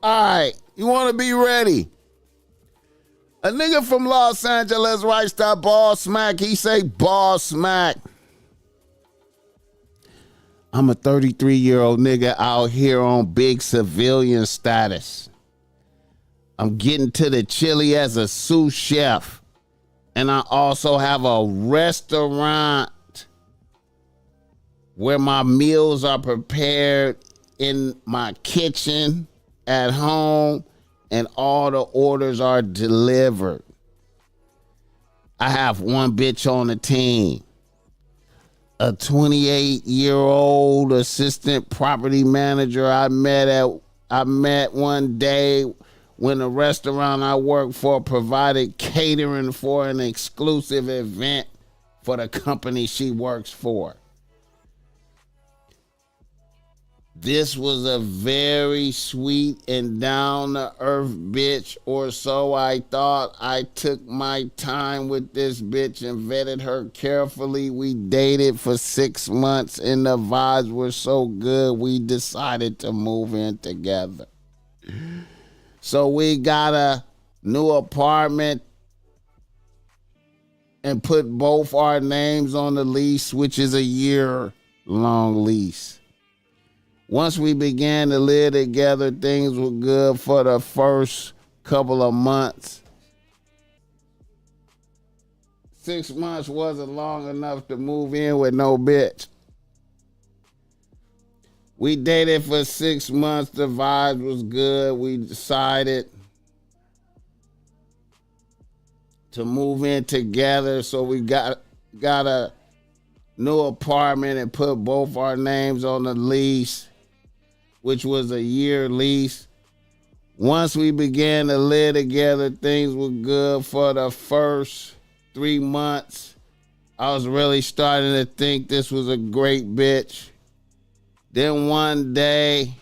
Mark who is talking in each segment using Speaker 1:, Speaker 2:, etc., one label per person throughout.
Speaker 1: All right, you want to be ready. A nigga from Los Angeles writes that BossMack. He say BossMack. I'm a 33-year-old nigga out here on big civilian status. I'm getting to the chili as a sous chef. And I also have a restaurant where my meals are prepared in my kitchen at home and all the orders are delivered. I have one bitch on the team. A 28-year-old assistant property manager I met one day when the restaurant I work for provided catering for an exclusive event for the company she works for. This was a very sweet and down-to-earth bitch, or so I thought. I took my time with this bitch and vetted her carefully. We dated for 6 months, and the vibes were so good, we decided to move in together. So we got a new apartment and put both our names on the lease, which is a year-long lease. Once we began to live together, things were good for the first couple of months. 6 months wasn't long enough to move in with no bitch. We dated for 6 months. The vibe was good. We decided to move in together. So we got a new apartment and put both our names on the lease, which was a year lease. Once we began to live together, things were good for the first 3 months. I was really starting to think this was a great bitch. Then one day,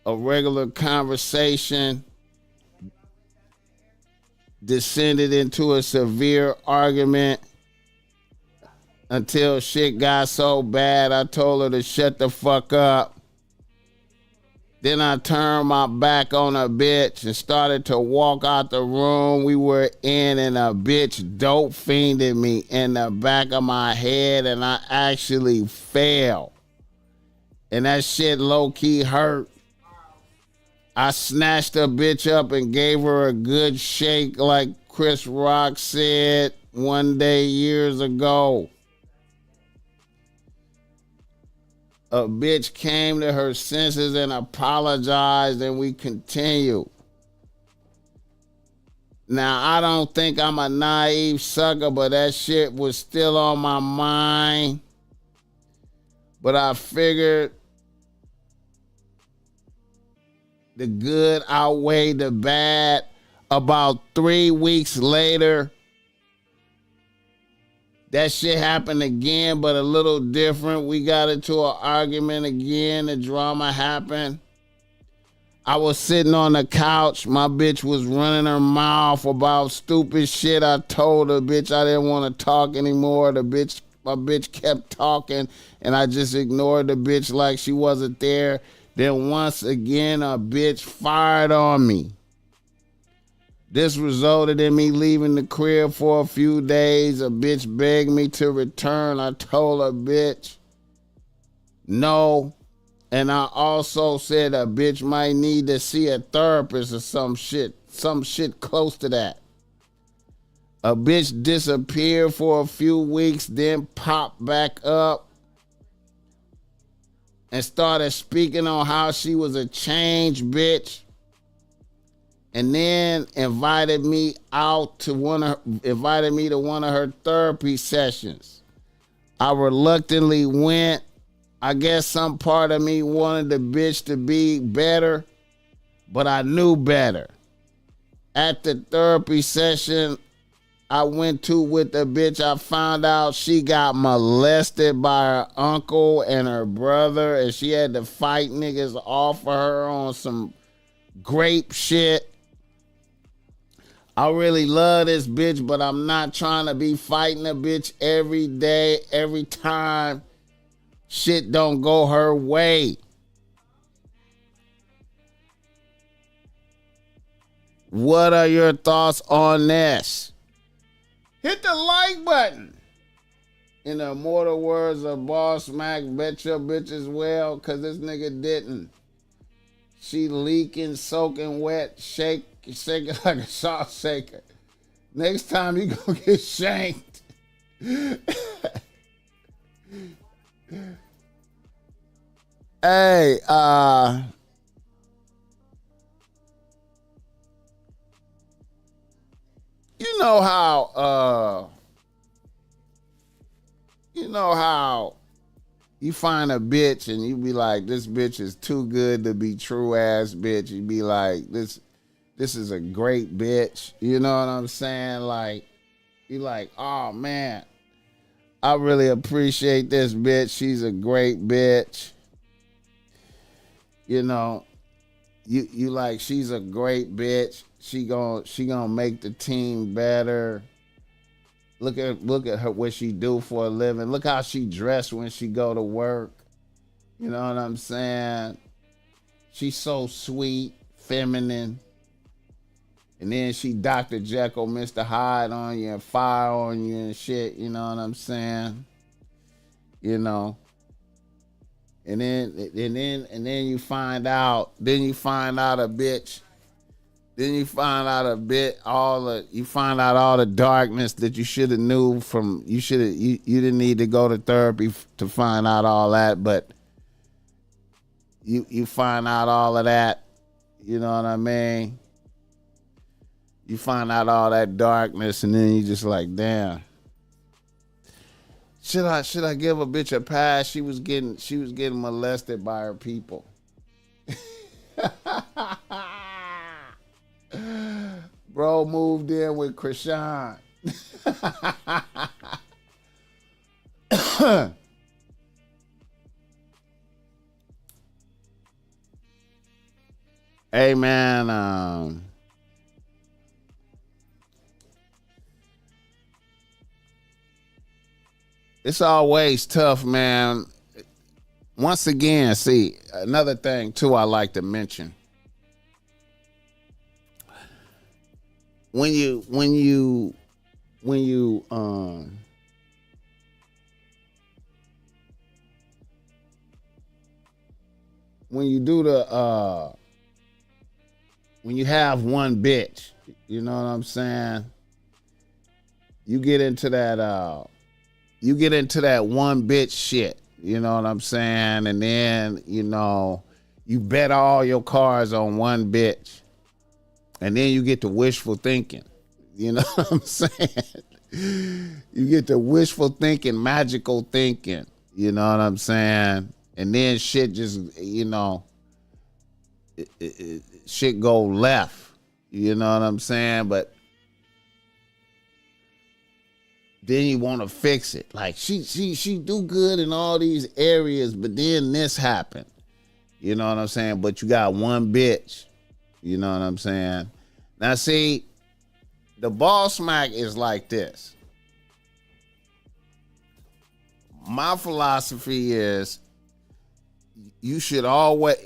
Speaker 1: a regular conversation descended into a severe argument until shit got so bad I told her to shut the fuck up. Then I turned my back on a bitch and started to walk out the room we were in, and a bitch dope fiended me in the back of my head, and I actually fell. And that shit low-key hurt. I snatched a bitch up and gave her a good shake like Chris Rock said one day years ago. A bitch came to her senses and apologized, and we continued. Now, I don't think I'm a naive sucker, but that shit was still on my mind. But I figured the good outweighed the bad. About 3 weeks later, that shit happened again, but a little different. We got into an argument again. The drama happened. I was sitting on the couch. My bitch was running her mouth about stupid shit. I told the bitch I didn't want to talk anymore. My bitch kept talking, and I just ignored the bitch like she wasn't there. Then once again, a bitch fired on me. This resulted in me leaving the crib for a few days. A bitch begged me to return. I told a bitch no. And I also said a bitch might need to see a therapist or some shit close to that. A bitch disappeared for a few weeks, then popped back up and started speaking on how she was a changed bitch. And then invited me to one of her therapy sessions. I reluctantly went. I guess some part of me wanted the bitch to be better, but I knew better. At the therapy session I went to with the bitch, I found out she got molested by her uncle and her brother, and she had to fight niggas off of her on some grape shit. I really love this bitch, but I'm not trying to be fighting a bitch every day, every time shit don't go her way. What are your thoughts on this? Hit the like button. In the immortal words of BossMack, bet your bitch as well, cause this nigga didn't. She leaking, soaking wet, shaking like a salt shaker. Next time you gonna get shanked. Hey, you know how you find a bitch and you be like, this bitch is too good to be true ass bitch. You be like, this is a great bitch. You know what I'm saying? Like, you like, oh man, I really appreciate this bitch. She's a great bitch. You know, you like, she's a great bitch. She gonna make the team better. Look at her, what she do for a living. Look how she dressed when she go to work. You know what I'm saying? She's so sweet, feminine. And then she Dr. Jekyll, Mr. Hyde on you and fire on you and shit. You know what I'm saying? You know. And then you find out. Then you find out a bitch. Then you find out all the darkness that you should have knew from. You didn't need to go to therapy to find out all that, but you find out all of that. You know what I mean? You find out all that darkness, and then you just like, damn. Should I give a bitch a pass? She was getting molested by her people. Bro moved in with Krishan. Hey man, it's always tough, man. Once again, see, another thing too I like to mention. When you when you have one bitch, you know what I'm saying? You get into that one bitch shit, you know what I'm saying? And then, you know, you bet all your cards on one bitch. And then you get to wishful thinking. You know what I'm saying? You get to wishful thinking, magical thinking. You know what I'm saying? And then shit just, you know, shit go left. You know what I'm saying? But then you want to fix it. Like, she do good in all these areas, but then this happened. You know what I'm saying? But you got one bitch. You know what I'm saying? Now, see, the BossMack is like this. My philosophy is you should always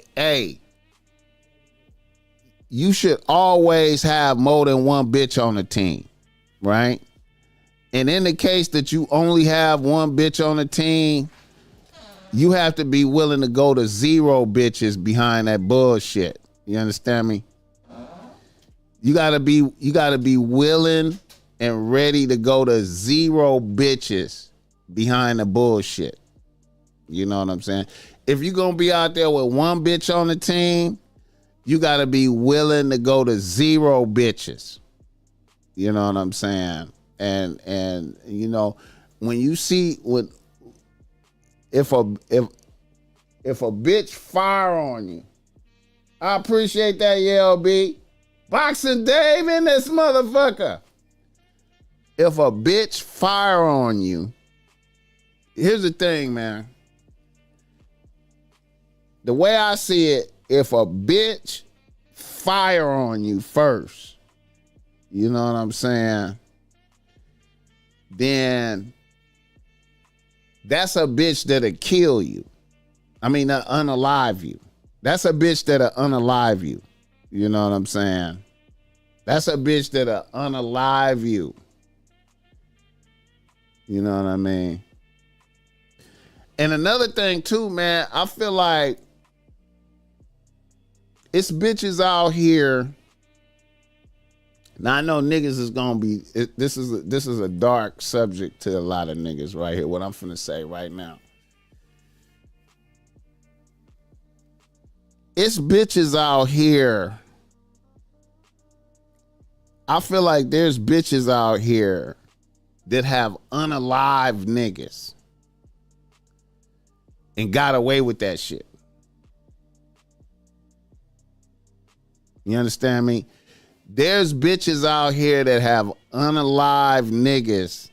Speaker 1: have more than one bitch on the team, right? And in the case that you only have one bitch on the team, you have to be willing to go to zero bitches behind that bullshit. You understand me? You gotta be willing and ready to go to zero bitches behind the bullshit. You know what I'm saying? If you're gonna be out there with one bitch on the team, you gotta be willing to go to zero bitches. You know what I'm saying? And you know, when you see if a bitch fire on you, I appreciate that, YLB. Boxing Dave in this motherfucker. If a bitch fire on you, here's the thing, man. The way I see it, if a bitch fire on you first, you know what I'm saying, then that's a bitch that'll kill you. I mean, unalive you. That's a bitch that'll unalive you. You know what I'm saying? That's a bitch that'll unalive you. You know what I mean? And another thing too, man, I feel like it's bitches out here. Now I know niggas is gonna be. This is a dark subject to a lot of niggas right here. What I'm finna say right now. It's bitches out here. I feel like there's bitches out here that have unalive niggas and got away with that shit. You understand me? There's bitches out here that have unalive niggas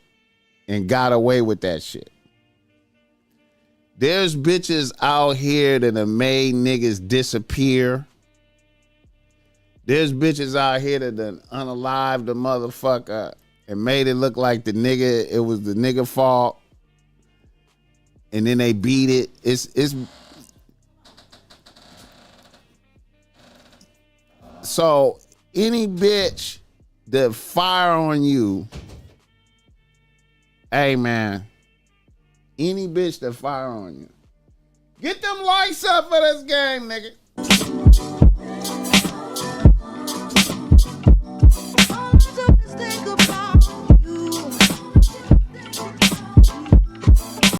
Speaker 1: and got away with that shit. There's bitches out here that have made niggas disappear. There's bitches out here that done unalived the motherfucker and made it look like it was the nigga fault. And then they beat it. It's so any bitch that fire on you, hey man, any bitch that fire on you, get them lights up for this game, nigga. All I do is think about